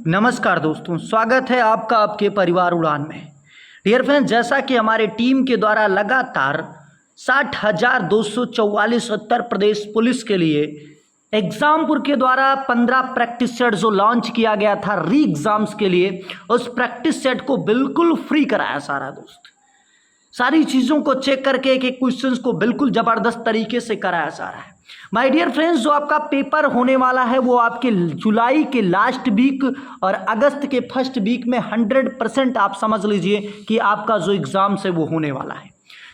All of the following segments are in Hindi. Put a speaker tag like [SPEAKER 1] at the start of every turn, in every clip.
[SPEAKER 1] नमस्कार दोस्तों, स्वागत है आपका आपके परिवार उड़ान में। डियर फ्रेंड्स, जैसा कि हमारे टीम के द्वारा लगातार 60,244 उत्तर प्रदेश पुलिस के लिए एग्जामपुर के द्वारा 15 प्रैक्टिस सेट जो लॉन्च किया गया था री एग्जाम्स के लिए, उस प्रैक्टिस सेट को बिल्कुल फ्री कराया सारा दोस्त। सारी चीज़ों को चेक करके एक एक क्वेश्चंस को बिल्कुल ज़बरदस्त तरीके से कराया जा रहा है। माय डियर फ्रेंड्स, जो आपका पेपर होने वाला है वो आपके जुलाई के लास्ट वीक और अगस्त के फर्स्ट वीक में 100% आप समझ लीजिए कि आपका जो एग्ज़ाम है वो होने वाला है,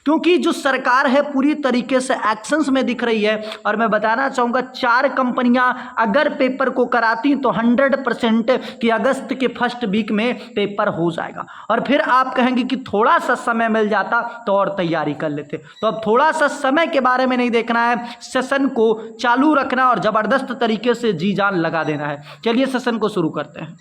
[SPEAKER 1] क्योंकि जो सरकार है पूरी तरीके से एक्शंस में दिख रही है। और मैं बताना चाहूँगा 4 कंपनियां अगर पेपर को कराती तो 100% कि अगस्त के फर्स्ट वीक में पेपर हो जाएगा। और फिर आप कहेंगे कि थोड़ा सा समय मिल जाता तो और तैयारी कर लेते। तो अब थोड़ा सा समय के बारे में नहीं देखना है, सेशन को चालू रखना और ज़बरदस्त तरीके से जी जान लगा देना है। चलिए सेशन को शुरू करते हैं।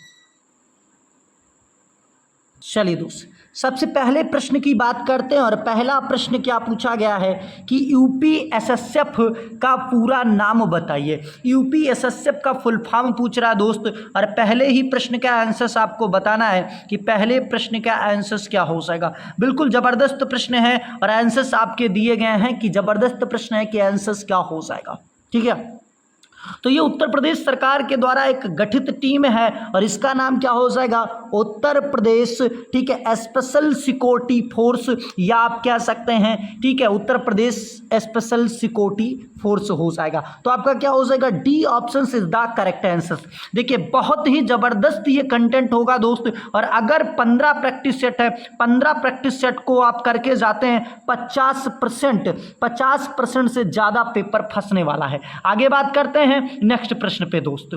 [SPEAKER 1] चलिए दोस्त, सबसे पहले प्रश्न की बात करते हैं। और पहला प्रश्न क्या पूछा गया है कि यूपीएसएसएफ का पूरा नाम बताइए। यूपीएसएसएफ का फुल फॉर्म पूछ रहा है दोस्त। और पहले ही प्रश्न का आंसर आपको बताना है कि पहले प्रश्न का आंसर क्या हो जाएगा। बिल्कुल ज़बरदस्त प्रश्न है और आंसर्स आपके दिए गए हैं कि ज़बरदस्त प्रश्न है कि आंसर्स क्या हो जाएगा। ठीक है, तो ये उत्तर प्रदेश सरकार के द्वारा एक गठित टीम है और इसका नाम क्या हो जाएगा, उत्तर प्रदेश, ठीक है, स्पेशल सिक्योरिटी फोर्स, या आप कह सकते हैं, ठीक है, Uttar Pradesh special security force हो जाएगा। तो आपका क्या हो जाएगा, D option is the correct answer. देखिए बहुत ही जबरदस्त ये कंटेंट होगा दोस्त। और अगर 15 प्रैक्टिस सेट है, 15 प्रैक्टिस सेट को आप करके जाते हैं 50% से ज्यादा पेपर फंसने वाला है। आगे बात करते हैं नेक्स्ट प्रश्न पे दोस्त।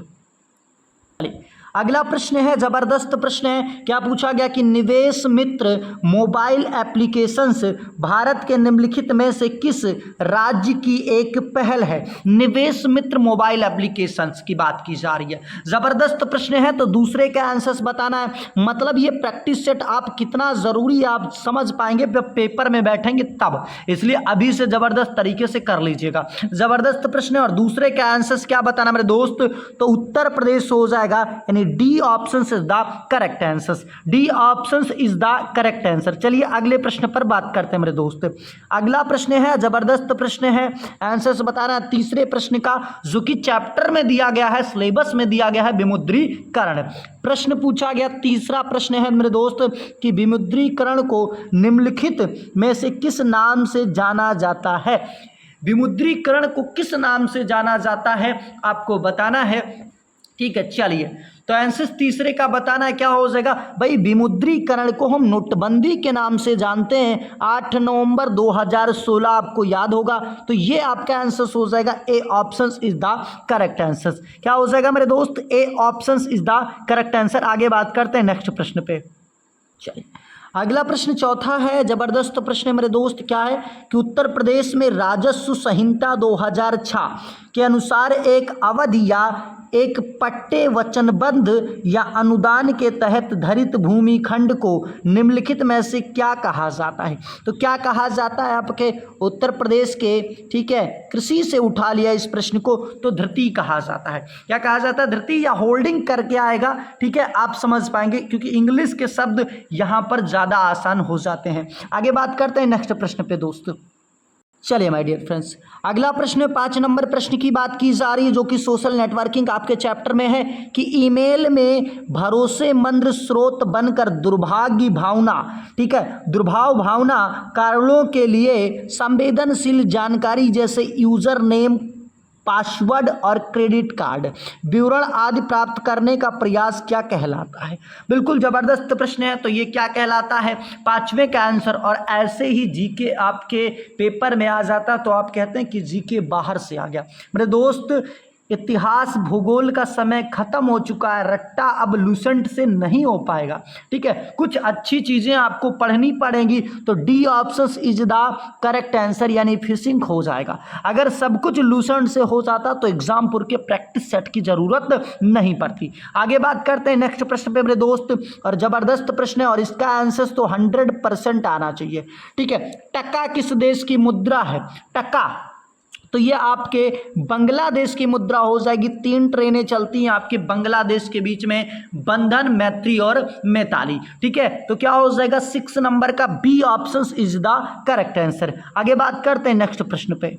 [SPEAKER 1] अगला प्रश्न है, जबरदस्त प्रश्न है। क्या पूछा गया कि निवेश मित्र मोबाइल एप्लीकेशंस भारत के निम्नलिखित में से किस राज्य की एक पहल है। निवेश मित्र मोबाइल एप्लीकेशंस की बात की जा रही है। जबरदस्त प्रश्न है, तो दूसरे का आंसर्स बताना है। मतलब ये प्रैक्टिस सेट आप कितना जरूरी आप समझ पाएंगे जब पेपर में बैठेंगे तब, इसलिए अभी से जबरदस्त तरीके से कर लीजिएगा। जबरदस्त प्रश्न है और दूसरे का आंसर्स क्या बताना मेरे दोस्त, तो उत्तर प्रदेश हो जाएगा, D option is the correct answer. D option is the correct answer. चलिए अगले प्रश्न पर बात करते हैं मेरे दोस्त। अगला प्रश्न है, जबरदस्त प्रश्न है, आंसर बताना है तीसरे प्रश्न का, जो कि चैप्टर में दिया गया है, सिलेबस में दिया गया है, विमुद्रीकरण। प्रश्न पूछा गया, तीसरा प्रश्न है मेरे दोस्त कि विमुद्रीकरण को निम्नलिखित में से किस नाम से जाना जाता है। विमुद्रीकरण को किस नाम से जाना जाता है आपको बताना है। ठीक है, चलिए तो आंसर तीसरे का बताना है। क्या हो जाएगा भाई, विमुद्रीकरण को हम नोटबंदी के नाम से जानते हैं। 8 नवंबर 2016 आपको याद होगा। तो ये आपका आंसर हो जाएगा, A option is the correct answer. क्या हो जाएगा मेरे दोस्त, A option is the correct answer. आगे बात करते हैं नेक्स्ट प्रश्न पे। चलिए अगला प्रश्न चौथा है, जबरदस्त प्रश्न है मेरे दोस्त। क्या है कि उत्तर प्रदेश में राजस्व संहिता 2006 के अनुसार एक अवधि या एक पट्टे वचनबद्ध या अनुदान के तहत धरित भूमि खंड को निम्नलिखित में से क्या कहा जाता है। तो क्या कहा जाता है आपके उत्तर प्रदेश के, ठीक है, कृषि से उठा लिया इस प्रश्न को, तो धरती कहा जाता है। क्या कहा जाता है, धरती या होल्डिंग करके आएगा। ठीक है, आप समझ पाएंगे क्योंकि इंग्लिश के शब्द यहाँ पर ज़्यादा आसान हो जाते हैं। आगे बात करते हैं नेक्स्ट प्रश्न पे दोस्त। चलिए माय डियर फ्रेंड्स, अगला प्रश्न 5 नंबर प्रश्न की बात की जा रही है, जो कि सोशल नेटवर्किंग आपके चैप्टर में है कि ईमेल में भरोसेमंद स्रोत बनकर दुर्भाग्य भावना, ठीक है, दुर्भाव भावना कारणों के लिए संवेदनशील जानकारी जैसे यूजर नेम, पासवर्ड और क्रेडिट कार्ड विवरण आदि प्राप्त करने का प्रयास क्या कहलाता है। बिल्कुल जबरदस्त प्रश्न है। तो ये क्या कहलाता है, 5वें का आंसर। और ऐसे ही जीके आपके पेपर में आ जाता तो आप कहते हैं कि जीके बाहर से आ गया। मेरे दोस्त, इतिहास भूगोल का समय खत्म हो चुका है, रट्टा अब लूसेंट से नहीं हो पाएगा। ठीक है, कुछ अच्छी चीज़ें आपको पढ़नी पड़ेंगी। तो D option is the correct answer, यानी फिशिंग हो जाएगा। अगर सब कुछ लूसेंट से हो जाता तो एग्जामपुर के प्रैक्टिस सेट की जरूरत नहीं पड़ती। आगे बात करते हैं नेक्स्ट प्रश्न पे मेरे दोस्त। और जबरदस्त प्रश्न है और इसका आंसर तो 100% आना चाहिए। ठीक है, टका किस देश की मुद्रा है। टका तो ये आपके बांग्लादेश की मुद्रा हो जाएगी। 3 ट्रेनें चलती हैं आपके बांग्लादेश के बीच में, बंधन, मैत्री और मैताली। ठीक है, तो क्या हो जाएगा 6 नंबर का B option is the correct answer. आगे बात करते हैं नेक्स्ट प्रश्न पे।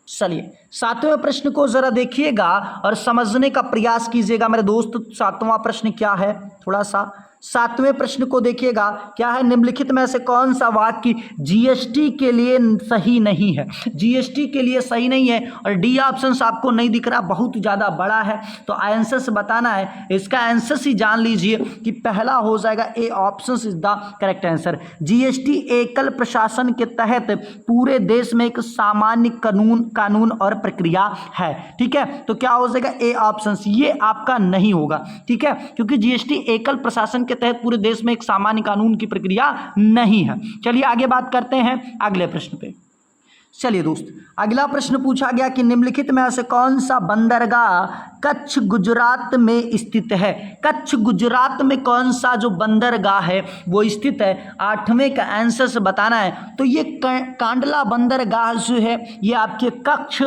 [SPEAKER 1] चलिए 7वें प्रश्न को जरा देखिएगा और समझने का प्रयास कीजिएगा मेरे दोस्त। 7वां प्रश्न क्या है, थोड़ा सा 7वें प्रश्न को देखिएगा। क्या है, निम्नलिखित में से कौन सा वाक्य जीएसटी के लिए सही नहीं है? जीएसटी के लिए सही नहीं है और डी ऑप्शन आपको नहीं दिख रहा, बहुत ज़्यादा बड़ा है, तो आंसर से बताना है। इसका आंसर ही जान लीजिए कि पहला हो जाएगा A option is the correct answer. GST एकल प्रशासन के तहत पूरे देश में एक सामान्य कानून और प्रक्रिया है। ठीक है, तो क्या हो जाएगा ए ऑप्शन, ये आपका नहीं होगा। ठीक है, क्योंकि जीएसटी एकल प्रशासन के तहत पूरे देश में एक सामान्य कानून की प्रक्रिया नहीं है। चलिए आगे बात करते हैं अगले प्रश्न पे। चलिए दोस्त, अगला प्रश्न पूछा गया कि निम्नलिखित में से कौन सा बंदरगाह कच्छ गुजरात में स्थित है? कच्छ गुजरात में कौन सा जो बंदरगाह है वो स्थित है? 8वें का आंसर से बताना है। तो ये कांडला बंदरगाह जो है ये आपके कच्छ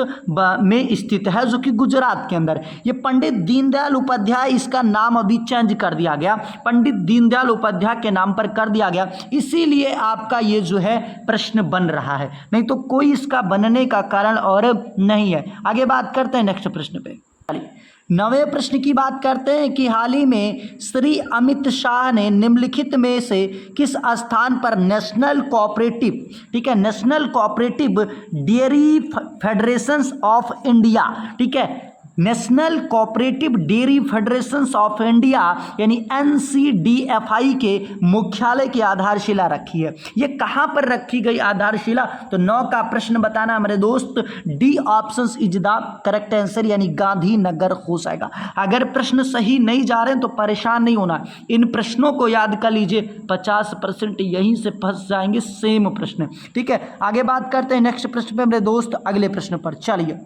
[SPEAKER 1] में स्थित है, जो कि गुजरात के अंदर। ये पंडित दीनदयाल उपाध्याय, इसका नाम अभी चेंज कर दिया गया, पंडित दीनदयाल उपाध्याय के नाम पर कर दिया गया, इसीलिए आपका ये जो है प्रश्न बन रहा है, नहीं तो कोई इसका बनने का कारण और नहीं है। आगे बात करते हैं नेक्स्ट प्रश्न पे। 9वें प्रश्न की बात करते हैं कि हाल ही में श्री अमित शाह ने निम्नलिखित में से किस स्थान पर नेशनल कोऑपरेटिव, ठीक है, national cooperative dairy federations of India, ठीक है, national cooperative dairy federations of India यानी NCDFI के मुख्यालय की आधारशिला रखी है? ये कहाँ पर रखी गई आधारशिला? तो 9 का प्रश्न बताना मेरे दोस्त, D option is the correct answer, यानी गांधीनगर हो जाएगा। अगर प्रश्न सही नहीं जा रहे हैं तो परेशान नहीं होना, इन प्रश्नों को याद कर लीजिए, 50% यहीं से फंस जाएंगे सेम प्रश्न। ठीक है, आगे बात करते हैं नेक्स्ट प्रश्न पे मेरे दोस्त, अगले प्रश्न पर। चलिए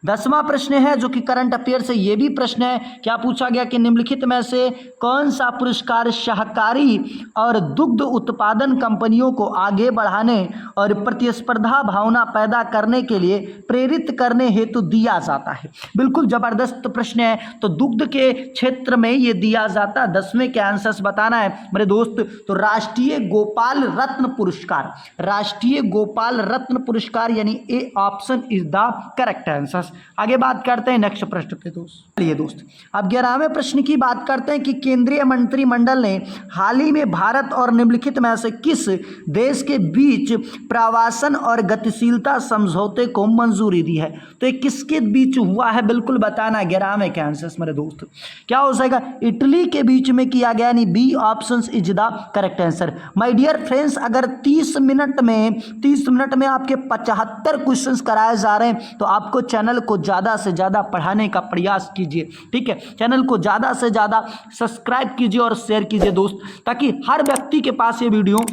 [SPEAKER 1] 10वां प्रश्न है जो कि करंट अफेयर से, ये भी प्रश्न है। क्या पूछा गया कि निम्नलिखित में से कौन सा पुरस्कार सहकारी और दुग्ध उत्पादन कंपनियों को आगे बढ़ाने और प्रतिस्पर्धा भावना पैदा करने के लिए प्रेरित करने हेतु दिया जाता है? बिल्कुल जबरदस्त प्रश्न है। तो दुग्ध के क्षेत्र में ये दिया जाता है। 10वें के आंसर्स बताना है मेरे दोस्त। तो राष्ट्रीय गोपाल रत्न पुरस्कार, राष्ट्रीय गोपाल रत्न पुरस्कार यानी A option is the correct answer. आगे बात करते हैं नेक्स्ट प्रश्न पे दोस्त। चलिए दोस्त, अब 11वें प्रश्न की बात करते हैं कि केंद्रीय मंत्रिमंडल ने हाल ही में भारत और निम्नलिखित में से किस देश के बीच प्रवासन और गतिशीलता समझौते को मंजूरी दी है? तो ये किसके बीच हुआ है बिल्कुल बताना है। 11वें के आंसर्स मेरे दोस्त क्या हो जाएगा? इटली के बीच में किया गया, यानी B option is the correct answer. My dear friends, अगर 30 मिनट में आपके 75 क्वेश्चंस कराए जा रहे हैं तो आपको चैनल को ज़्यादा से ज़्यादा पढ़ाने का प्रयास कीजिए। ठीक है, चैनल को ज़्यादा से ज़्यादा सब्सक्राइब कीजिए और शेयर कीजिए दोस्त, ताकि हर व्यक्ति के पास ये वीडियो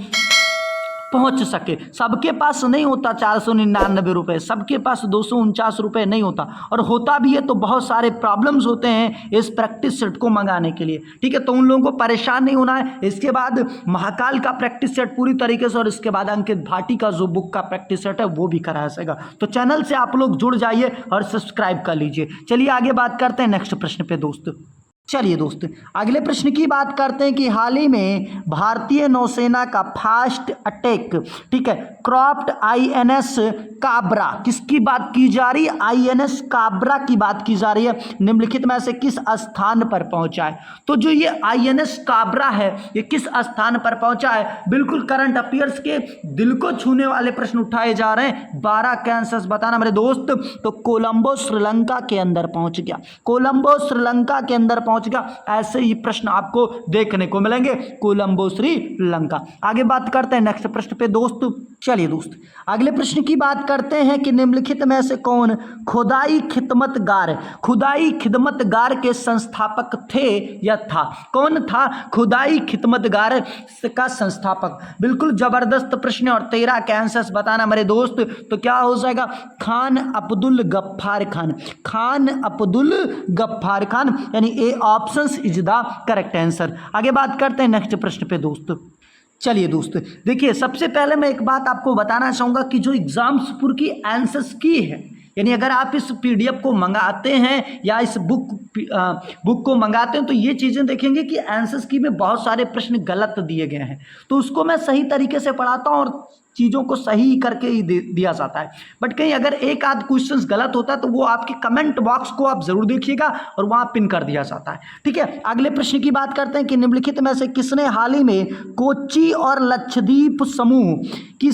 [SPEAKER 1] पहुंच सके। सबके पास नहीं होता 499 रुपये, सबके पास 249 रुपये नहीं होता, और होता भी है तो बहुत सारे प्रॉब्लम्स होते हैं इस प्रैक्टिस सेट को मंगाने के लिए। ठीक है, तो उन लोगों को परेशान नहीं होना है। इसके बाद महाकाल का प्रैक्टिस सेट पूरी तरीके से, और इसके बाद अंकित भाटी का जो बुक का प्रैक्टिस सेट है वो भी कराया जाएगा। तो चैनल से आप लोग जुड़ जाइए और सब्सक्राइब कर लीजिए। चलिए आगे बात करते हैं नेक्स्ट प्रश्न पे दोस्त। चलिए दोस्त, अगले प्रश्न की बात करते हैं कि हाल ही में भारतीय नौसेना का फास्ट अटैक, ठीक है, क्रॉप्ड INS काबरा, किसकी बात की जा रही है? INS काबरा की बात की जा रही है। निम्नलिखित में से किस स्थान पर पहुंचा है? तो जो ये INS काबरा है ये किस स्थान पर पहुंचा है? बिल्कुल करंट अफेयर्स के दिल को छूने वाले प्रश्न उठाए जा रहे हैं। 12 के आंसर्स बताना मेरे दोस्त। तो कोलंबो श्रीलंका के अंदर पहुंच गया, कोलंबो श्रीलंका के अंदर पहुंच गया। ऐसे ही प्रश्न आपको देखने को मिलेंगे, कोलंबो श्रीलंका। आगे बात करते हैं नेक्स्ट प्रश्न पे दोस्त। चलिए दोस्त, अगले प्रश्न की बात करते हैं कि निम्नलिखित में से कौन खुदाई खिदमतगार, खुदाई खिदमतगार के संस्थापक थे या था? कौन था खुदाई खिदमतगार का संस्थापक? बिल्कुल जबरदस्त प्रश्न, और 13 के आंसर्स बताना मेरे दोस्त। तो क्या हो जाएगा? खान अब्दुल गफ्फार खान, खान अब्दुल गफ्फार खान, यानी A option is the correct answer. आगे बात करते हैं नेक्स्ट प्रश्न पे दोस्त। चलिए दोस्तों, देखिए सबसे पहले मैं एक बात आपको बताना चाहूँगा कि जो एग्जाम्सपुर की आंसर्स की है, यानी अगर आप इस पीडीएफ को मंगाते हैं या इस बुक को मंगाते हैं तो ये चीज़ें देखेंगे कि आंसर्स की में बहुत सारे प्रश्न गलत दिए गए हैं, तो उसको मैं सही तरीके से पढ़ाता हूँ और चीज़ों को सही करके ही दिया जाता है। बट कहीं अगर एक आध क्वेश्चंस गलत होता है तो वो आपके कमेंट बॉक्स को आप जरूर देखिएगा और वहाँ पिन कर दिया जाता है। ठीक है, अगले प्रश्न की बात करते हैं कि निम्नलिखित में से किसने हाल ही में कोच्चि और लक्षद्वीप समूह की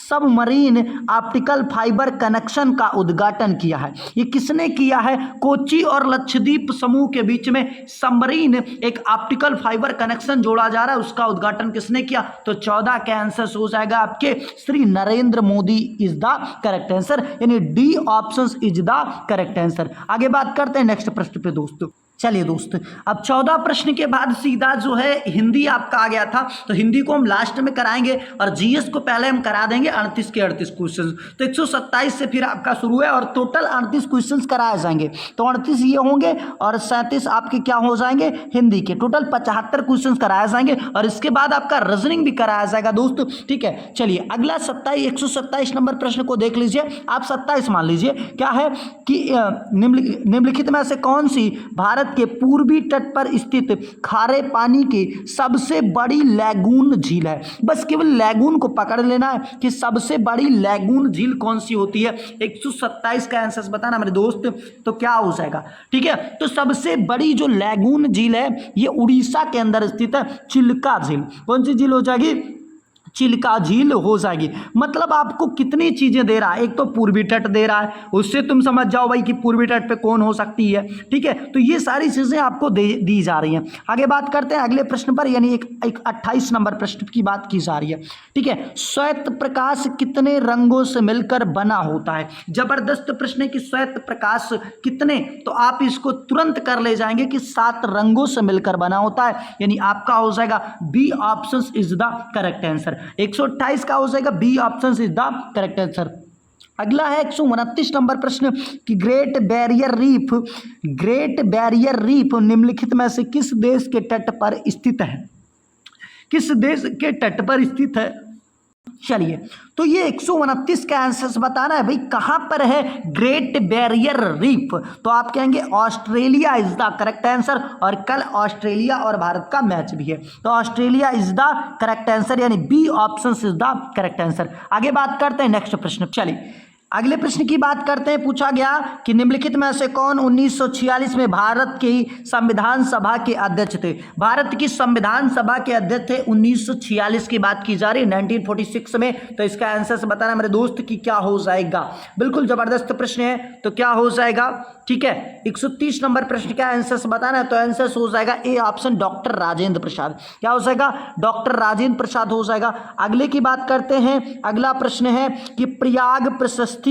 [SPEAKER 1] सबमरीन ऑप्टिकल फाइबर कनेक्शन का उद्घाटन किया है? ये किसने किया है? कोच्चि और लक्षद्वीप समूह के बीच में सबमरीन एक ऑप्टिकल फाइबर कनेक्शन जोड़ा जा रहा है, उसका उद्घाटन किसने किया? तो 14 का आंसर हो जाएगा आपके Shri Narendra Modi is the correct answer, यानी D option is the correct answer. आगे बात करते हैं नेक्स्ट प्रश्न पे दोस्तों। चलिए दोस्तों, अब 14 प्रश्न के बाद सीधा जो है हिंदी आपका आ गया था, तो हिंदी को हम लास्ट में कराएंगे और जीएस को पहले हम करा देंगे 38 के 38 क्वेश्चन। तो 127 से फिर आपका शुरू है और टोटल 38 क्वेश्चन कराए जाएंगे, तो 38 ये होंगे और 37 आपके क्या हो जाएंगे हिंदी के। टोटल 75 क्वेश्चन कराए जाएंगे और इसके बाद आपका रीजनिंग भी कराया जाएगा दोस्तों। ठीक है, चलिए अगला 127 नंबर प्रश्न को देख लीजिए। आप 27 मान लीजिए, क्या है कि निम्नलिखित में से कौन सी भारत के पूर्वी तट पर स्थित खारे पानी की सबसे बड़ी लैगून झील है? बस केवल लैगून को पकड़ लेना है कि सबसे बड़ी लैगून झील कौन सी होती है। 127 का आंसर बताना मेरे दोस्त, तो क्या हो जाएगा? ठीक है, तो सबसे बड़ी जो लैगून झील है ये उड़ीसा के अंदर स्थित है, चिल्का झील। कौन सी झील हो जाएगी? चिल्का झील हो जाएगी। मतलब आपको कितनी चीजें दे रहा है, एक तो पूर्वी तट दे रहा है, उससे तुम समझ जाओ भाई कि पूर्वी तट पे कौन हो सकती है। ठीक है, तो ये सारी चीजें आपको दी जा रही हैं। आगे बात करते हैं अगले प्रश्न पर, यानी एक 28 नंबर प्रश्न की बात की जा रही है। ठीक है, श्वेत प्रकाश कितने रंगों से मिलकर बना होता है? जबरदस्त प्रश्न है कि श्वेत प्रकाश कितने, तो आप इसको तुरंत कर ले जाएंगे कि 7 रंगों से मिलकर बना होता है, यानी आपका हो जाएगा B option is the correct answer. 128 का हो जाएगा B option is the correct answer. अगला है 129 नंबर प्रश्न कि ग्रेट बैरियर रीफ निम्नलिखित में से किस देश के तट पर स्थित है? किस देश के तट पर स्थित है? चलिए, तो ये 129 का आंसर बताना है भाई, कहां पर है ग्रेट बैरियर रीफ? तो आप कहेंगे Australia is the correct answer, और कल ऑस्ट्रेलिया और भारत का मैच भी है, तो Australia is the correct answer, यानी B option is the correct answer. आगे बात करते हैं नेक्स्ट प्रश्न। चलिए अगले प्रश्न की बात करते हैं। पूछा गया कि निम्नलिखित में से कौन 1946 में भारत की संविधान सभा के अध्यक्ष थे? भारत की संविधान सभा के अध्यक्ष थे 1946 की बात की जा रही है, 1946 में। तो इसका आंसर से बताना मेरे दोस्त कि क्या हो जाएगा। बिल्कुल जबरदस्त प्रश्न है, तो क्या हो जाएगा? ठीक है, 130 नंबर प्रश्न का आंसर से बताना है, तो आंसर हो जाएगा A option, doctor Rajendra Prasad. क्या हो जाएगा? डॉक्टर राजेंद्र प्रसाद हो जाएगा। अगले की बात करते हैं। अगला प्रश्न है कि प्रयाग प्रशस्ति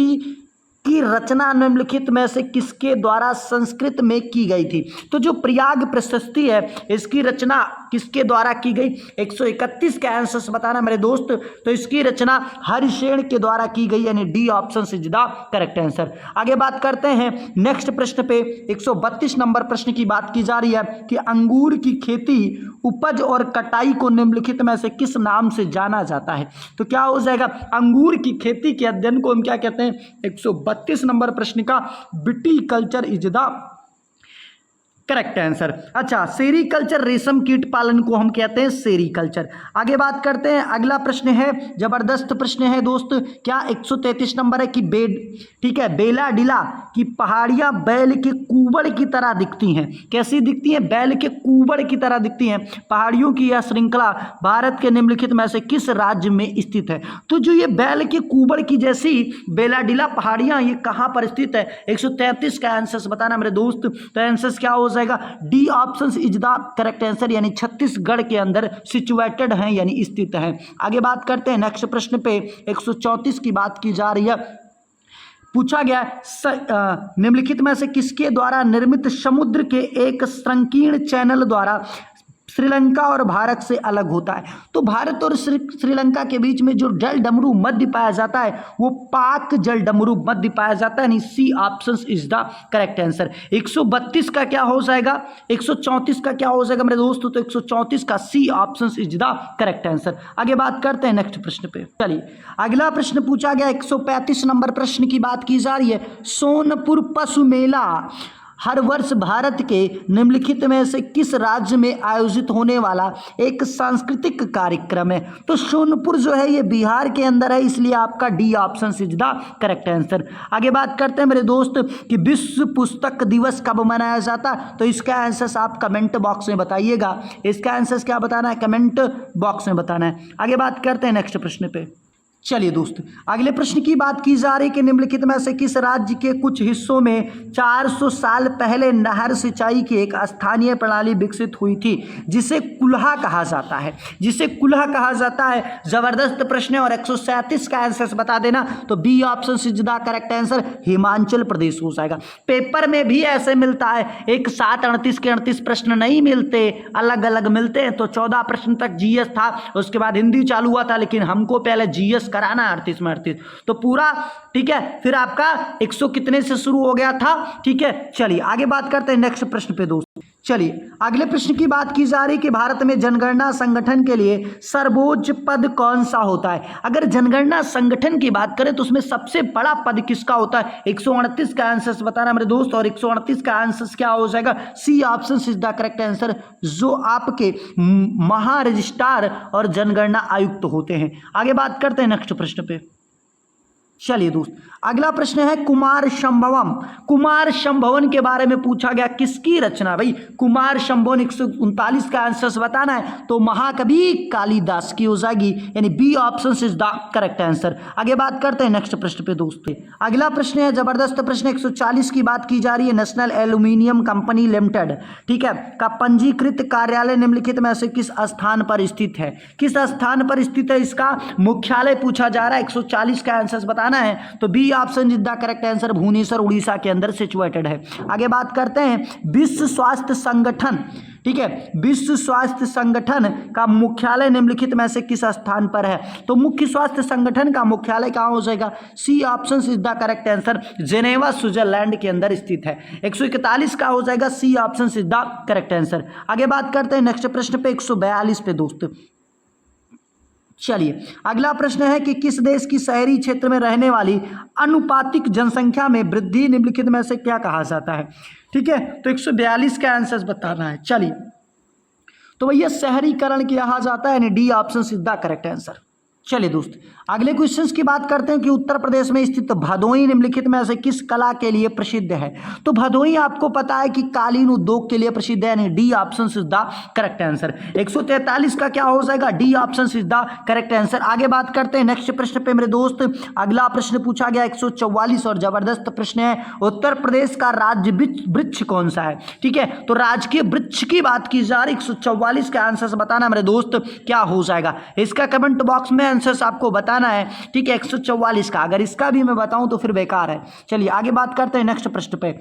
[SPEAKER 1] की रचना निम्नलिखित में से किसके द्वारा संस्कृत में की गई थी? तो जो प्रयाग प्रशस्ति है इसकी रचना किसके द्वारा की गई? 131 का आंसर बताना मेरे दोस्त, तो इसकी रचना हरिशेन के द्वारा की गई, यानी D option is the correct answer. आगे बात करते हैं नेक्स्ट प्रश्न पे। 132 नंबर प्रश्न की बात की जा रही है कि अंगूर की खेती, उपज और कटाई को निम्नलिखित में से किस नाम से जाना जाता है? तो क्या हो जाएगा? अंगूर की खेती के अध्ययन को हम क्या कहते हैं? 132 नंबर प्रश्न का viticulture is the correct answer. अच्छा, सेरीकल्चर, रेशम कीट पालन को हम कहते हैं सेरीकल्चर। आगे बात करते हैं। अगला प्रश्न है, जबरदस्त प्रश्न है दोस्त, क्या 133 नंबर है कि ठीक है, बेला डिला की पहाड़ियां बैल के कुबड़ की तरह दिखती हैं। कैसी दिखती हैं? बैल के कुबड़ की तरह दिखती हैं। पहाड़ियों की यह श्रृंखला भारत के निम्नलिखित में से किस राज्य में स्थित है? तो जो ये बैल के कुबड़ की जैसी बेला डिला पहाड़ियां, ये कहां पर स्थित है? 133 का आंसर बताना मेरे दोस्त, तो आंसर क्या हो जाएगा? D option is the correct answer, यानी छत्तीसगढ़ के अंदर सिचुएटेड हैं, यानी स्थित हैं। आगे बात करते हैं नेक्स्ट प्रश्न पे। 134 की बात की जा रही है। पूछा गया निम्नलिखित में से किसके द्वारा निर्मित समुद्र के एक संकीर्ण चैनल द्वारा श्रीलंका और भारत से अलग होता है? तो भारत और श्रीलंका के बीच में जो जल डमरू मध्य पाया जाता है वो पाक जल डमरू मध्य पाया जाता है। C option is the correct answer. 132 का क्या हो जाएगा, 134 का क्या हो जाएगा मेरे दोस्तों? तो 134 का C option is the correct answer. आगे बात करते हैं नेक्स्ट प्रश्न पे। चलिए अगला प्रश्न पूछा गया 135 नंबर प्रश्न की बात की जा रही है। सोनपुर पशु मेला हर वर्ष भारत के निम्नलिखित में से किस राज्य में आयोजित होने वाला एक सांस्कृतिक कार्यक्रम है? तो सोनपुर जो है ये बिहार के अंदर है, इसलिए आपका D option is the correct answer. आगे बात करते हैं मेरे दोस्त कि विश्व पुस्तक दिवस कब मनाया जाता है? तो इसका आंसर आप कमेंट बॉक्स में बताइएगा। इसका आंसर क्या बताना है? कमेंट बॉक्स में बताना है। आगे बात करते हैं नेक्स्ट प्रश्न पे। चलिए दोस्त अगले प्रश्न की बात की जा रही है कि निम्नलिखित में से किस राज्य के कुछ हिस्सों में 400 साल पहले नहर सिंचाई की एक स्थानीय प्रणाली विकसित हुई थी जिसे कुल्हा कहा जाता है? जिसे कुल्हा कहा जाता है। जबरदस्त प्रश्न है और 137 का आंसर बता देना। तो B option is the correct answer, Himachal Pradesh हो जाएगा। पेपर में भी ऐसे मिलता है, एक साथ 38 के 38 प्रश्न नहीं मिलते, अलग अलग मिलते हैं। तो 14 प्रश्न तक जीएस था, उसके बाद हिंदी चालू हुआ था, लेकिन हमको पहले जीएस कराना 38 में 38 तो पूरा ठीक है। फिर आपका 100 कितने से शुरू हो गया था, ठीक है। चलिए आगे बात करते हैं नेक्स्ट प्रश्न पे दोस्तों। चलिए अगले प्रश्न की बात की जा रही कि भारत में जनगणना संगठन के लिए सर्वोच्च पद कौन सा होता है? अगर जनगणना संगठन की बात करें तो उसमें सबसे बड़ा पद किसका होता है? 138 का आंसर बताना मेरे दोस्त, और 138 का आंसर क्या हो जाएगा? C option is the correct answer, जो आपके महा रजिस्ट्रार और जनगणना आयुक्त होते हैं। आगे बात करते हैं नेक्स्ट प्रश्न पे। चलिए दोस्त अगला प्रश्न है कुमार संभवम। कुमार संभवन के बारे में पूछा गया, किसकी रचना? भाई कुमार संभवन 139 का आंसर बताना है, तो महाकवि कालिदास की हो जाएगी, यानी B option is the correct answer. आगे बात करते हैं नेक्स्ट प्रश्न पे दोस्तों। अगला प्रश्न है जबरदस्त प्रश्न, 140 की बात की जा रही है। नेशनल एल्यूमिनियम कंपनी लिमिटेड, ठीक है, का पंजीकृत कार्यालय निम्नलिखित में से किस स्थान पर स्थित है? किस स्थान पर स्थित है इसका मुख्यालय पूछा जा रहा है। 140 का आंसर बताना है, तो B option is the correct answer, Bhubaneswar Orissa के अंदर सिचुएटेड है। आगे बात करते हैं विश्व स्वास्थ्य संगठन, ठीक है, विश्व स्वास्थ्य संगठन का मुख्यालय निम्नलिखित में से किस स्थान पर है? तो मुख्य स्वास्थ्य संगठन का मुख्यालय कहाँ हो जाएगा? C option is the correct answer, Geneva Switzerland के अंदर स्थित है। 141 का हो जाएगा, C option is the correct answer. आगे बात करते हैं नेक्स्ट प्रश्न पे 142 पे दोस्तों। चलिए अगला प्रश्न है कि किस देश की शहरी क्षेत्र में रहने वाली अनुपातिक जनसंख्या में वृद्धि निम्नलिखित में से क्या कहा जाता है? ठीक है, तो 142 का आंसर बताना है। चलिए तो भैया शहरीकरण किया जाता है, यानी D option is the correct answer. चलिए दोस्त अगले क्वेश्चंस की बात करते हैं कि उत्तर प्रदेश में स्थित भदोही निम्नलिखित में से किस कला के लिए प्रसिद्ध है? तो भदोही आपको पता है कि कालीन उद्योग के लिए प्रसिद्ध है, यानी D option is the correct answer. 143 का क्या हो जाएगा? D option is the correct answer. आगे बात करते हैं नेक्स्ट प्रश्न पे मेरे दोस्त। अगला प्रश्न पूछा गया 144 और जबरदस्त प्रश्न है, उत्तर प्रदेश का राज्य वृक्ष कौन सा है? ठीक है, तो राजकीय वृक्ष की बात की जा रही। 144 का आंसर बताना मेरे दोस्त क्या हो जाएगा? इसका कमेंट बॉक्स में आंसर आपको बताना है, ठीक है, 144 का। अगर इसका भी मैं बताऊं तो फिर बेकार है। चलिए आगे बात करते हैं नेक्स्ट प्रश्न पे।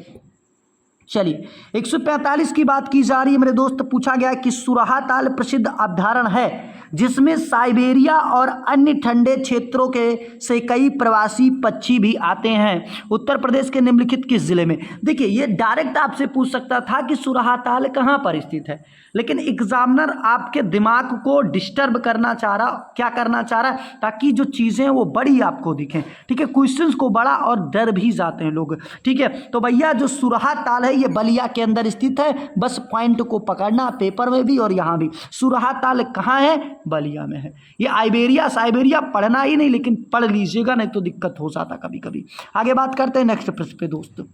[SPEAKER 1] चलिए 145 की बात की जा रही है मेरे दोस्त। पूछा गया कि सुरहा ताल प्रसिद्ध अभ्यारण्य है जिसमें साइबेरिया और अन्य ठंडे क्षेत्रों के से कई प्रवासी पक्षी भी आते हैं, उत्तर प्रदेश के निम्नलिखित किस जिले में? देखिए ये डायरेक्ट आपसे पूछ सकता था कि सुरहा ताल कहाँ पर स्थित है, लेकिन एग्जामिनर आपके दिमाग को डिस्टर्ब करना चाह रहा, क्या करना चाह रहा है, ताकि जो चीज़ें वो बड़ी आपको दिखें। ठीक है, क्वेश्चंस को बड़ा और डर भी जाते हैं लोग। ठीक है, तो भैया जो सुरहा ताल है ये बलिया के अंदर स्थित है, बस पॉइंट को पकड़ना, पेपर में भी और यहाँ भी। सुरहा ताल कहाँ है? बलिया में है। ये साइबेरिया पढ़ना ही नहीं, लेकिन पढ़ लीजिएगा, नहीं तो दिक्कत हो जाता कभी कभी। आगे बात करते हैं नेक्स्ट प्रश्न पे दोस्तों।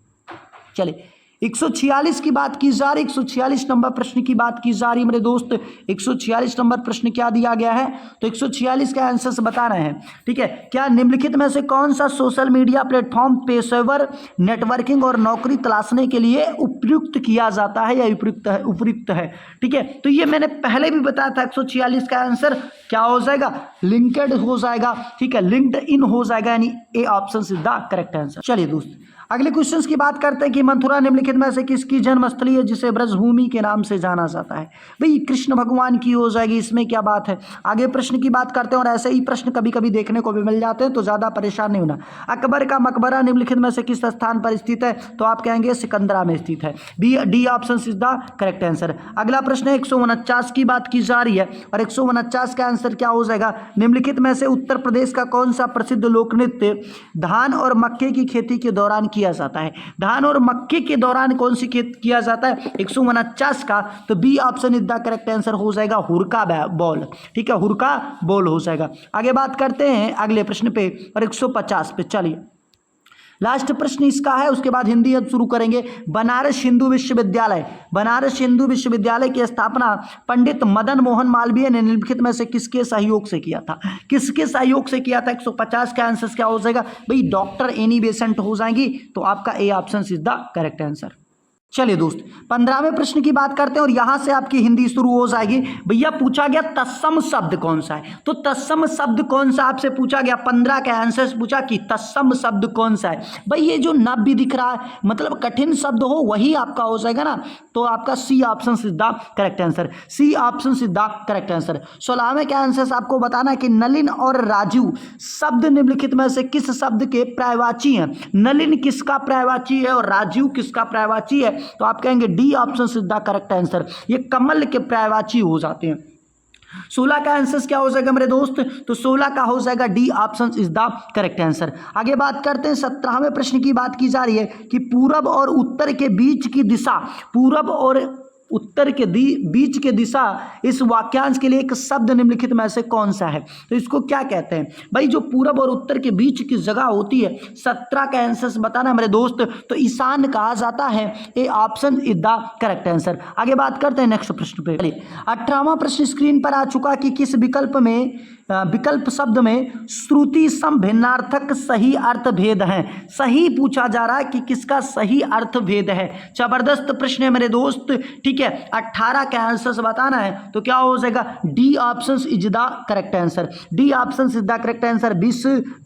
[SPEAKER 1] चलिए 146 की बात की जा रही, 146 नंबर प्रश्न की बात की जा रही मेरे दोस्त। 146 नंबर प्रश्न क्या दिया गया है? तो 146 का आंसर से बता रहे हैं। ठीक है, क्या निम्नलिखित में से कौन सा सोशल मीडिया प्लेटफॉर्म पेशेवर नेटवर्किंग और नौकरी तलाशने के लिए उपयुक्त किया जाता है या उपयुक्त है? ठीक है, तो ये मैंने पहले भी बताया था। 146 का आंसर क्या हो जाएगा? लिंक्डइन हो जाएगा। ठीक है, लिंक्डइन हो जाएगा, यानी A option is the correct answer. चलिए दोस्त अगले क्वेश्चंस की बात करते हैं कि मथुरा निम्नलिखित में से किसकी जन्मस्थली है जिसे ब्रजभूमि के नाम से जाना जाता है। भाई कृष्ण भगवान की हो जाएगी, इसमें क्या बात है। आगे प्रश्न की बात करते हैं और ऐसे ही प्रश्न कभी कभी देखने को भी मिल जाते हैं, तो ज़्यादा परेशान नहीं होना। अकबर का मकबरा निम्नलिखित में से किस स्थान पर स्थित है, तो आप कहेंगे सिकंदरा में स्थित है। D option is the correct answer. अगला प्रश्न है 149 की बात की जा रही है और 149 का आंसर क्या हो जाएगा, निम्नलिखित में से उत्तर प्रदेश का कौन सा प्रसिद्ध लोक नृत्य धान और मक्के की खेती के दौरान किया जाता है। धान और मक्के के दौरान कौन सी खेती किया जाता है 149 का, तो B option is the correct answer हो जाएगा हुरका बॉल। ठीक है, हुरका बॉल हो जाएगा। आगे बात करते हैं अगले प्रश्न पे और 150 पे। चलिए लास्ट प्रश्न इसका है, उसके बाद हिंदी अब शुरू करेंगे। बनारस हिंदू विश्वविद्यालय, बनारस हिंदू विश्वविद्यालय की स्थापना पंडित मदन मोहन मालवीय ने निम्नलिखित में से किसके सहयोग से किया था, किसके सहयोग से किया था। 150 का आंसर क्या हो जाएगा भाई, डॉक्टर एनी बेसेंट हो जाएंगी, तो आपका A option is the correct answer. चलिए दोस्त 15वें प्रश्न की बात करते हैं और यहां से आपकी हिंदी शुरू हो जाएगी। भैया पूछा गया तत्सम शब्द कौन सा है, तो तत्सम शब्द कौन सा आपसे पूछा गया। 15 के आंसर पूछा कि तत्सम शब्द कौन सा है। भाई ये जो नब भी दिख रहा है मतलब कठिन शब्द हो वही आपका हो जाएगा ना, तो आपका C option is the correct answer. C option is the correct answer. 16वें के आंसर आपको बताना है कि नलिन और राजू शब्द निम्नलिखित में से किस शब्द के पर्यायवाची हैं। नलिन किसका पर्यायवाची है और राजू किसका पर्यायवाची है, तो आप कहेंगे D option is the correct answer. ये कमल के पर्यायवाची हो जाते हैं। 16 का आंसर क्या हो जाएगा मेरे दोस्त, तो 16 का हो जाएगा D option is the correct answer. आगे बात करते हैं 17वें प्रश्न की बात की जा रही है कि पूरब और उत्तर के बीच की दिशा, पूरब और उत्तर के बीच के दिशा इस वाक्यांश के लिए एक शब्द निम्नलिखित में से कौन सा है, तो इसको क्या कहते हैं। भाई जो पूरब और उत्तर के बीच की जगह होती है, 17 का आंसर बताना मेरे दोस्त, तो ईशान कहा जाता है। A option is the correct answer. आगे बात करते हैं नेक्स्ट प्रश्न पे। 18वां प्रश्न स्क्रीन पर आ चुका कि किस विकल्प शब्द में श्रुति सम भिन्नार्थक सही अर्थ भेद है। सही पूछा जा रहा है कि किसका सही अर्थ भेद है। जबरदस्त प्रश्न है मेरे दोस्त। ठीक है, 18 का आंसर बताना है, तो क्या हो जाएगा D option is the correct answer. D option is the correct answer.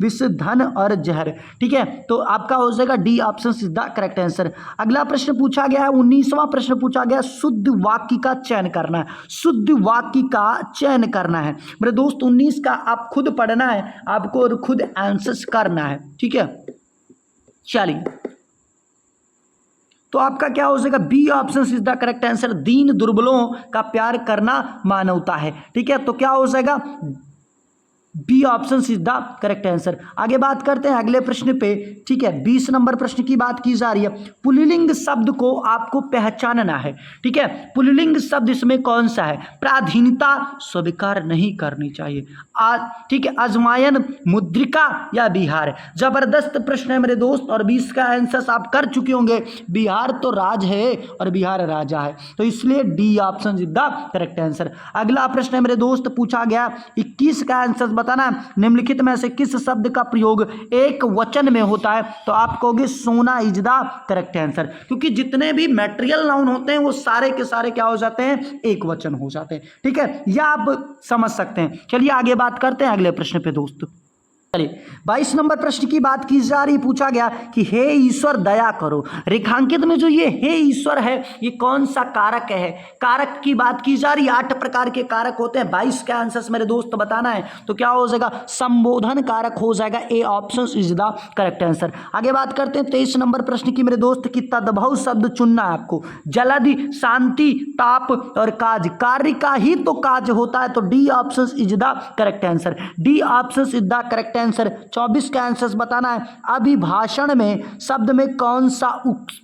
[SPEAKER 1] विष धन और जहर। ठीक है, तो आपका हो जाएगा D option is the correct answer. अगला प्रश्न पूछा गया है 19वां प्रश्न पूछा गया शुद्ध वाक्य का चयन करना है। शुद्ध वाक्य का चयन करना है मेरे दोस्त। 19 का आप खुद पढ़ना है आपको और खुद आंसर करना है। ठीक है, चलिए तो आपका क्या हो जाएगा B option is the correct answer. दीन दुर्बलों का प्यार करना मानवता है। ठीक है, तो क्या हो जाएगा B option is the correct answer. आगे बात करते हैं अगले प्रश्न पे। ठीक है, 20 नंबर प्रश्न की बात की जा रही है। पुल्लिंग शब्द को आपको पहचानना है। ठीक है, पुल्लिंग शब्द इसमें कौन सा है। प्राधीनता स्वीकार नहीं करनी चाहिए। ठीक है, अजमायन, मुद्रिका या बिहार। जबरदस्त प्रश्न है मेरे दोस्त और 20 का आंसर आप कर चुके होंगे। बिहार तो राज है और बिहार राजा है, तो इसलिए D option is the correct answer. अगला प्रश्न है मेरे दोस्त पूछा गया 21 का आंसर बताना निम्नलिखित में से किस शब्द का प्रयोग एक वचन में होता है, तो आप कहोगे सोना इज द करेक्ट आंसर। क्योंकि जितने भी मैटेरियल नाउन होते हैं वो सारे के सारे क्या हो जाते हैं एक वचन हो जाते हैं। ठीक है, यह आप समझ सकते हैं। चलिए आगे बात करते हैं अगले प्रश्न पे दोस्त। चलिए 22 नंबर प्रश्न की बात की जा रही। पूछा गया कि हे ईश्वर दया करो। रेखांकित में जो ये हे ईश्वर है ये कौन सा कारक है। कारक की बात की जा रही। 8 प्रकार के कारक होते हैं। 22 का आंसर मेरे दोस्त बताना है, तो क्या हो जाएगा संबोधन कारक हो जाएगा। A option is the correct answer. आगे बात करते हैं 23 नंबर प्रश्न की मेरे दोस्त की। तद्भव शब्द चुनना है आपको। जलधि, शांति, ताप और काज। कार्य का ही तो काज होता है, तो D option is the correct answer. D option is the correct answer. 24 का आंसर बताना है अभिभाषण में शब्द में कौन सा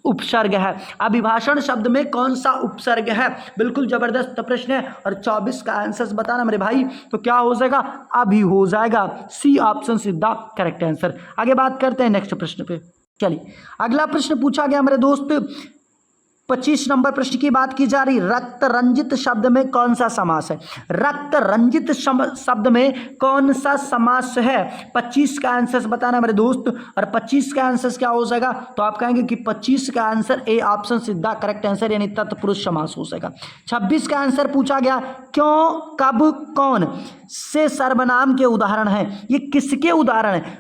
[SPEAKER 1] उपसर्ग है। अभिभाषण शब्द में कौन सा उपसर्ग है। बिल्कुल जबरदस्त प्रश्न है और 24 का आंसर बताना मेरे भाई, तो क्या हो जाएगा अभी हो जाएगा। C option is the correct answer. आगे बात करते हैं नेक्स्ट प्रश्न पे। चलिए अगला प्रश्न पूछा गया मेरे दोस्त 25 नंबर प्रश्न की बात की जा रही। रक्त रंजित शब्द में कौन सा समास है। रक्त रंजित शब्द में कौन सा समास है। 25 का आंसर बताना मेरे दोस्त और 25 का आंसर क्या हो जाएगा, तो आप कहेंगे कि 25 का आंसर ए ऑप्शन सीधा करेक्ट आंसर यानी तत्पुरुष समास हो जाएगा। 26 का आंसर पूछा गया क्यों, कब, कौन से सर्वनाम के उदाहरण हैं। ये किसके उदाहरण है।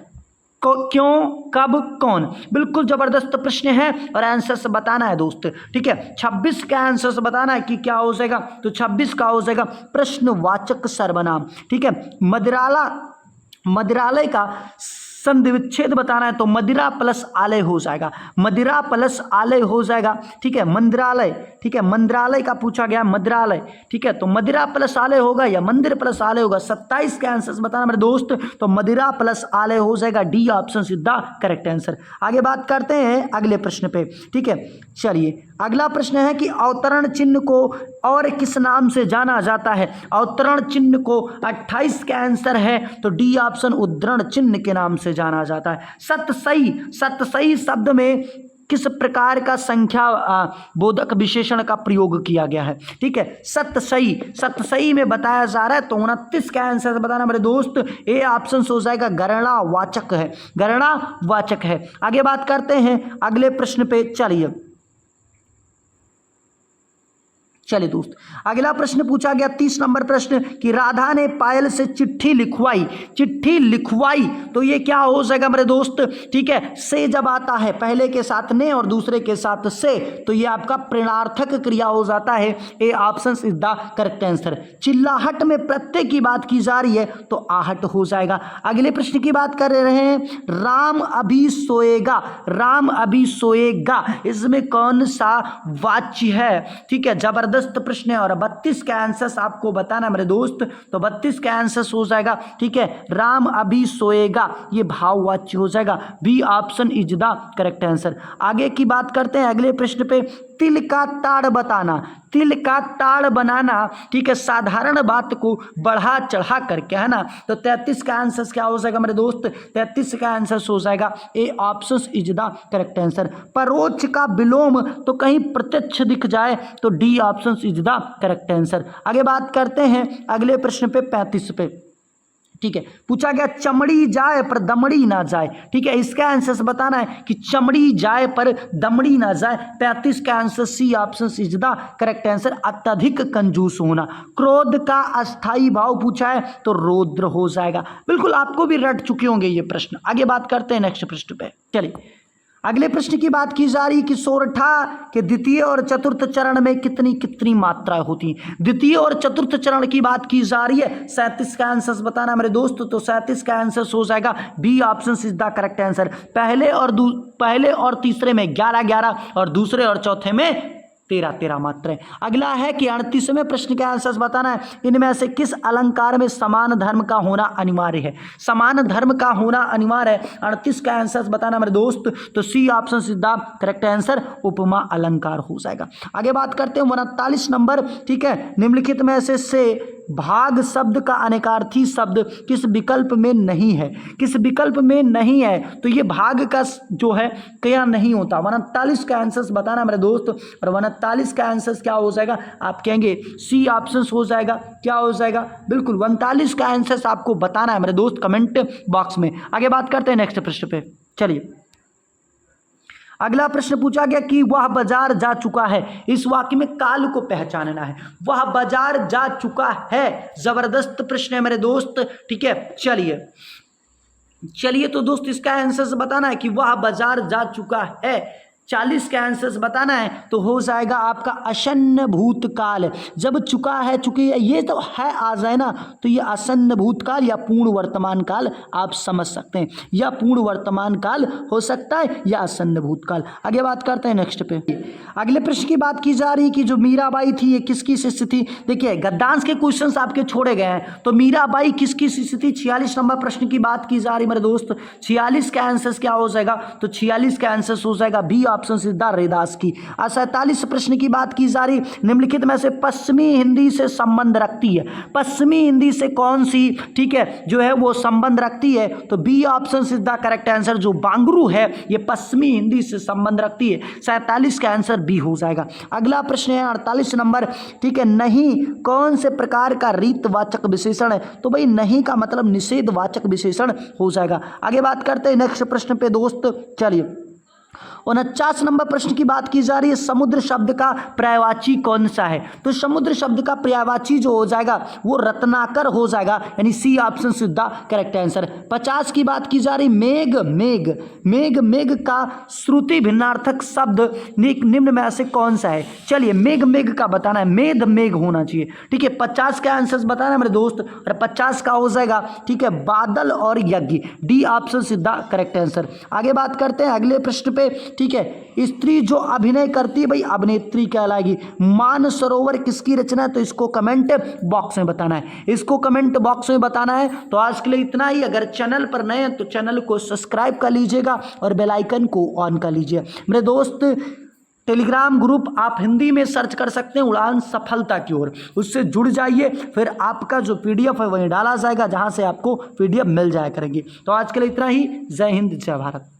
[SPEAKER 1] क्यों, कब, कौन। बिल्कुल जबरदस्त प्रश्न है और आंसर्स बताना है दोस्त, ठीक है। 26 का आंसर्स बताना है कि क्या हो जाएगा, तो 26 का हो जाएगा प्रश्नवाचक सर्वनाम, ठीक है। मदिरालय का संधि विच्छेद बताना है तो मदिरा प्लस आलय हो जाएगा, मदिरा प्लस आलय हो जाएगा, ठीक है। मंदिरालय, ठीक है, मंदिरालय का पूछा गया, मंदिरालय, ठीक है। तो मदिरा प्लस आलय होगा या मंदिर प्लस आलय होगा। 27 के आंसर बताना मेरे दोस्त, तो मदिरा प्लस आलय हो जाएगा, डी ऑप्शन सीधा करेक्ट आंसर। आगे बात करते हैं अगले प्रश्न पे, ठीक है। चलिए अगला प्रश्न है कि अवतरण चिन्ह को और किस नाम से जाना जाता है। अवतरण चिन्ह को 28 का आंसर है तो डी ऑप्शन उद्धरण चिन्ह के नाम से जाना जाता है। सतसई शब्द में किस प्रकार का संख्या बोधक विशेषण का प्रयोग किया गया है, ठीक है। सतसई में बताया जा रहा है तो 29 का आंसर बताना मेरे दोस्त, ए ऑप्शन हो जाएगा गणनावाचक है, गणनावाचक है। आगे बात करते हैं अगले प्रश्न पे। चलिए दोस्त अगला प्रश्न पूछा गया 30 नंबर प्रश्न कि राधा ने पायल से चिट्ठी लिखवाई तो ये क्या हो जाएगा मेरे दोस्त, ठीक है। से जब आता है पहले के साथ ने और दूसरे के साथ से तो ये आपका प्रेरणार्थक क्रिया हो जाता है, A option is the correct answer. चिल्लाहट में प्रत्यय की बात की जा रही है तो आहट हो जाएगा। अगले प्रश्न की बात कर रहे हैं, राम अभी सोएगा, इसमें कौन सा वाच्य है, ठीक है। जबरदस्त प्रश्न है और 32 का आंसर आपको बताना मेरे दोस्त, तो 32 का आंसर हो जाएगा, ठीक है। राम अभी सोएगा ये भाववाच्य हो जाएगा, B option is the correct answer. आगे की बात करते हैं अगले प्रश्न पे, तिल का ताड़ बनाना, ठीक है। साधारण बात को बढ़ा चढ़ा करके, है ना। तो 33 का आंसर क्या हो जाएगा मेरे दोस्त, 33 का आंसर हो जाएगा, A option is the correct answer. परोक्ष का विलोम तो कहीं प्रत्यक्ष दिख जाए तो D option is the correct answer. आगे बात करते हैं अगले प्रश्न पे 35 पे, ठीक है। पूछा गया चमड़ी जाए पर दमड़ी ना जाए, ठीक है। इसका आंसर बताना है कि चमड़ी जाए पर दमड़ी ना जाए। 35 का answer C option is the correct answer, अत्यधिक कंजूस होना। क्रोध का अस्थाई भाव पूछा है तो रौद्र हो जाएगा। बिल्कुल आपको भी रट चुके होंगे ये प्रश्न। आगे बात करते हैं नेक्स्ट प्रश्न पे। चलिए अगले प्रश्न की बात की जा रही कि सोरठा के द्वितीय और चतुर्थ चरण में कितनी कितनी मात्राएं होती हैं। द्वितीय और चतुर्थ चरण की बात की जा रही है। 37 का आंसर बताना मेरे दोस्त, तो 37 का आंसर हो जाएगा, B option is the correct answer. पहले और तीसरे में 11 और दूसरे और चौथे में 13 मात्राएं। अगला है कि 38वें प्रश्न के आंसर बताना है, इनमें से किस अलंकार में समान धर्म का होना अनिवार्य है। समान धर्म का होना अनिवार्य है, 38 का आंसर बताना मेरे दोस्त, तो सी ऑप्शन सीधा करेक्ट आंसर उपमा अलंकार हो जाएगा। आगे बात करते हैं 39 नंबर, ठीक है। निम्नलिखित में से भाग शब्द का अनेकार्थी शब्द किस विकल्प में नहीं है, किस विकल्प में नहीं है, तो ये भाग का जो है क्या नहीं होता। 39 का आंसर बताना मेरे दोस्त, और 39 का आंसर क्या हो जाएगा, आप कहेंगे सी ऑप्शन हो जाएगा, क्या हो जाएगा, बिल्कुल 39 का आंसर आपको बताना है मेरे दोस्त कमेंट बॉक्स में। आगे बात करते हैं नेक्स्ट प्रश्न पे। चलिए अगला प्रश्न पूछा गया कि वह बाजार जा चुका है, इस वाक्य में काल को पहचानना है। वह बाजार जा चुका है, जबरदस्त प्रश्न है मेरे दोस्त, ठीक है। चलिए तो दोस्त इसका आंसर बताना है कि वह बाजार जा चुका है। 40 का आंसर बताना है तो हो जाएगा आपका आसन्न भूतकाल। जब चुका है, चुकी है, ये तो है आ जाए ना, तो ये आसन्न भूतकाल या पूर्ण वर्तमान काल आप समझ सकते हैं, या पूर्ण वर्तमान काल हो सकता है या आसन्न भूतकाल। आगे बात करते हैं नेक्स्ट पे। अगले प्रश्न की बात की जा रही है कि जो मीराबाई थी ये किसकी शिष्य थी। देखिए गद्यांश के क्वेश्चंस आपके छोड़े गए हैं, तो मीराबाई किसकी शिष्य थी। 46 नंबर प्रश्न की बात की जा रही मेरे दोस्त। 46 का आंसर क्या हो जाएगा, तो 46 का आंसर हो जाएगा बी ऑप्शन सिद्धार्थ रैदास की। 47 प्रश्न की बात की जा रही, निम्नलिखित में से पश्चिमी हिंदी से संबंध रखती है। पश्चिमी हिंदी से कौन सी, ठीक है, जो है वो संबंध रखती है, तो बी ऑप्शन सिद्धार्थ करेक्ट आंसर। जो बांगरू है ये पश्चिमी हिंदी से संबंध रखती है, 47 का आंसर बी हो जाएगा। अगला प्रश्न है 48 नंबर, ठीक है। नहीं कौन से प्रकार का रीतवाचक विशेषण है, तो भाई नहीं का मतलब निषेधवाचक विशेषण हो जाएगा। आगे बात करते हैं नेक्स्ट प्रश्न पे दोस्त। चलिए 49 नंबर प्रश्न की बात की जा रही है, समुद्र शब्द का पर्यायवाची कौन सा है? तो समुद्र शब्द का पर्यायवाची जो हो जाएगा वो रत्नाकर हो जाएगा, यानी C option is the correct answer. 50 की बात की जा रही, मेघ मेघ मेघ मेघ का श्रुति भिन्नार्थक शब्द निम्न में से कौन सा है? चलिए मेघ मेघ का बताना है, मेघ मेघ होना चाहिए, ठीक है। 50 का आंसर बताना है मेरे दोस्त, और 50 का हो जाएगा, ठीक है, बादल और यज्ञ, D option is the correct answer. आगे बात करते हैं अगले प्रश्न पे, ठीक है। स्त्री जो अभिनय करती है भाई अभिनेत्री कहलाएगी। मानसरोवर किसकी रचना है? तो इसको कमेंट बॉक्स में बताना है, इसको कमेंट बॉक्स में बताना है। तो आज के लिए इतना ही। अगर चैनल पर नए हैं तो चैनल को सब्सक्राइब कर लीजिएगा और बेल आइकन को ऑन कर लीजिए। मेरे दोस्त टेलीग्राम ग्रुप आप हिंदी में सर्च कर सकते हैं, उड़ान सफलता की ओर, उससे जुड़ जाइए, फिर आपका जो पीडीएफ है वहीं डाला जाएगा, जहां से आपको पीडीएफ मिल जाया करेंगे। तो आज के लिए इतना ही। जय हिंद, जय भारत।